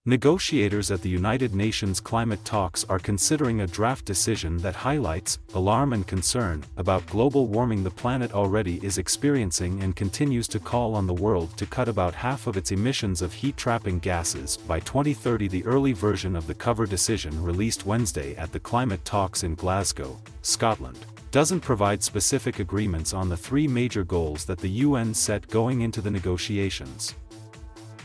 Negotiators at the United Nations climate talks are considering a draft decision that highlights alarm and concern about global warming the planet already is experiencing and continues to call on the world to cut about half of its emissions of heat-trapping gases by 2030. The early version of the cover decision released Wednesday at the climate talks in Glasgow, Scotland, doesn't provide specific agreements on the three major goals that the UN set going into the negotiations.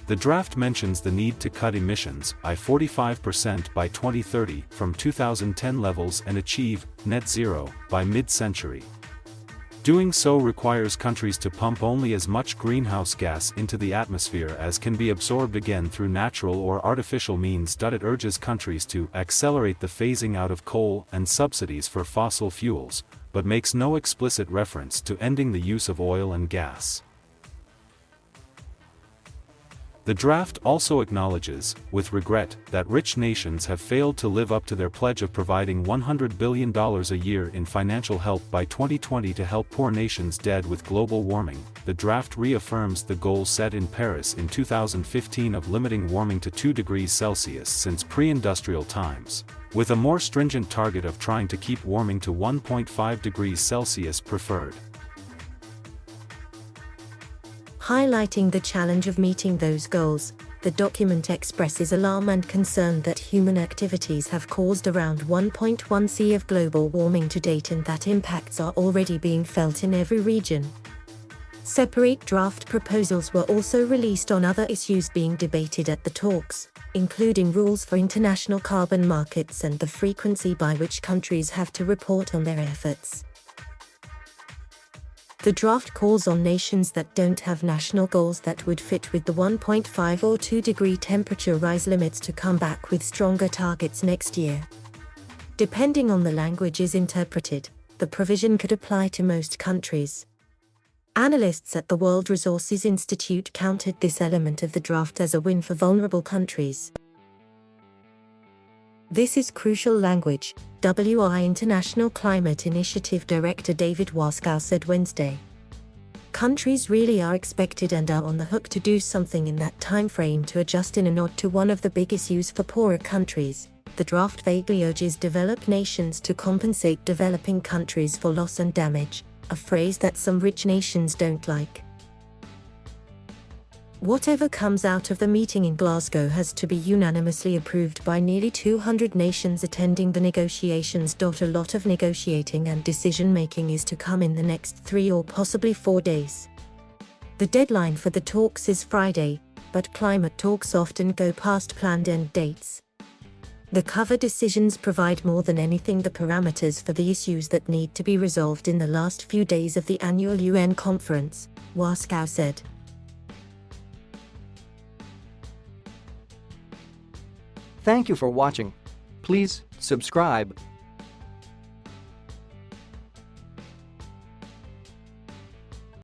The draft mentions the need to cut emissions by 45% by 2030 from 2010 levels and achieve net zero by mid-century. Doing so requires countries to pump only as much greenhouse gas into the atmosphere as can be absorbed again through natural or artificial means. It urges countries to accelerate the phasing out of coal and subsidies for fossil fuels, but makes no explicit reference to ending the use of oil and gas. The draft also acknowledges, with regret, that rich nations have failed to live up to their pledge of providing $100 billion a year in financial help by 2020 to help poor nations dead with global warming. The draft reaffirms the goal set in Paris in 2015 of limiting warming to 2 degrees Celsius since pre-industrial times, with a more stringent target of trying to keep warming to 1.5 degrees Celsius preferred. Highlighting the challenge of meeting those goals, the document expresses alarm and concern that human activities have caused around 1.1 C of global warming to date and that impacts are already being felt in every region. Separate draft proposals were also released on other issues being debated at the talks, including rules for international carbon markets and the frequency by which countries have to report on their efforts. The draft calls on nations that don't have national goals that would fit with the 1.5 or 2 degree temperature rise limits to come back with stronger targets next year. Depending on the language is interpreted, the provision could apply to most countries. Analysts at the World Resources Institute counted this element of the draft as a win for vulnerable countries. This is crucial language, WI International Climate Initiative Director David Waskow said Wednesday. Countries really are expected and are on the hook to do something in that time frame to adjust in a nod to one of the big issues for poorer countries. The draft vaguely urges developed nations to compensate developing countries for loss and damage, a phrase that some rich nations don't like. Whatever comes out of the meeting in Glasgow has to be unanimously approved by nearly 200 nations attending the negotiations. A lot of negotiating and decision-making is to come in the next 3 or possibly 4 days. The deadline for the talks is Friday, but climate talks often go past planned end dates. The cover decisions provide more than anything the parameters for the issues that need to be resolved in the last few days of the annual UN conference, Waskow said. Thank you for watching. Please subscribe